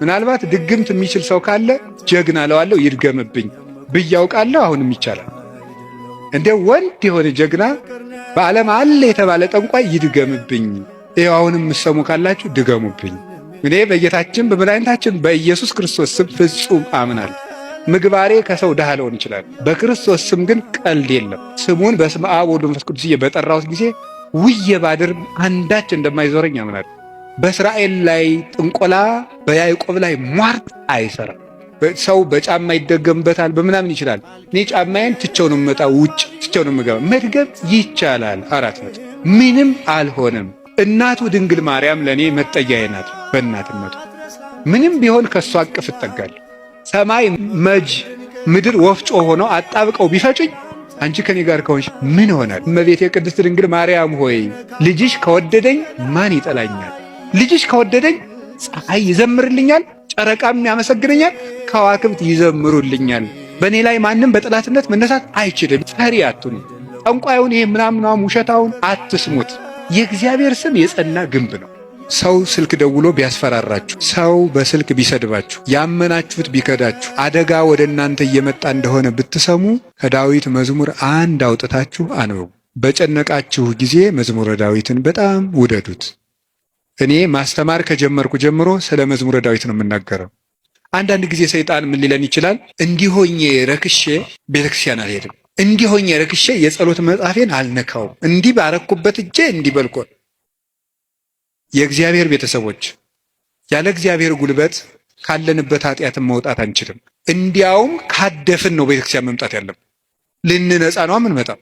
ምናልባት ድግምት የሚችል ሰው ካለ ጀግና ለዋለው ይድገምብኝ ብያውቃለሁ። አሁንም ይቻላል። እንደ ወንድ የሆነ ጀግና በዓለም አለ የተባለ ጠንቋይ ይድገምብኝ። ይኸው አሁንም የምትሰሙ ካላችሁ ድገሙብኝ። እኔ በጌታችን በመድኃኒታችን በኢየሱስ ክርስቶስ ስም ፍጹም አምናለሁ። ምግባሬ ከሰው ድሃ ሊሆን ይችላል። በክርስቶስ ስም ግን ቀልድ የለም። ስሙን በስመ አብ ወወልድ ወመንፈስ ቅዱስ በጠራሁት ጊዜ ውዬ ባድር አንዳች እንደማይዞረኝ አምናለሁ። በእስራኤል ላይ ጥንቆላ፣ በያዕቆብ ላይ ሟርት አይሰራም። ሰው በጫማ ይደገምበታል በምናምን ይችላል። እኔ ጫማዬን ትቼው ነው የምመጣው፣ ውጭ ትቼው ነው የምገባ። መድገም ይቻላል። 4 ምንም አልሆነም። እናቱ ድንግል ማርያም ለእኔ መጠጊያዬ ናት። በእናትነቱ ምንም ቢሆን ከእሷ አቅፍ እጠጋለሁ። ሰማይ መጅ ምድር ወፍጮ ሆነው አጣብቀው ቢፈጩኝ አንቺ ከኔ ጋር ከሆንሽ ምን ይሆናል? እመቤቴ ቅድስት ድንግል ማርያም ሆይ ልጅሽ ከወደደኝ ማን ይጠላኛል? ልጅሽ ከወደደኝ ፀሐይ ይዘምርልኛል፣ ጨረቃም ያመሰግነኛል፣ ከዋክብት ይዘምሩልኛል። በእኔ ላይ ማንም በጠላትነት መነሳት አይችልም። ፈሪ አትሁኑ። ጠንቋዩን ይሄ ምናምናም ውሸታውን አትስሙት። የእግዚአብሔር ስም የጸና ግንብ ነው። ሰው ስልክ ደውሎ ቢያስፈራራችሁ፣ ሰው በስልክ ቢሰድባችሁ፣ ያመናችሁት ቢከዳችሁ፣ አደጋ ወደ እናንተ እየመጣ እንደሆነ ብትሰሙ ከዳዊት መዝሙር 1 አውጥታችሁ አንብቡ። በጨነቃችሁ ጊዜ መዝሙረ ዳዊትን በጣም ውደዱት። እኔ ማስተማር ከጀመርኩ ጀምሮ ስለ መዝሙረ ዳዊት ነው የምናገረው። አንዳንድ ጊዜ ሰይጣን ምን ሊለን ይችላል? እንዲሆኜ ረክሼ ቤተክርስቲያን አልሄድም፣ እንዲሆኜ ረክሼ የጸሎት መጽሐፌን አልነካውም፣ እንዲህ ባረኩበት እጄ እንዲህ በልኮ። የእግዚአብሔር ቤተሰቦች ያለ እግዚአብሔር ጉልበት ካለንበት ኃጢአትን መውጣት አንችልም። እንዲያውም ካደፍን ነው ቤተክርስቲያን መምጣት ያለብን። ልንነጻ ነው የምንመጣው።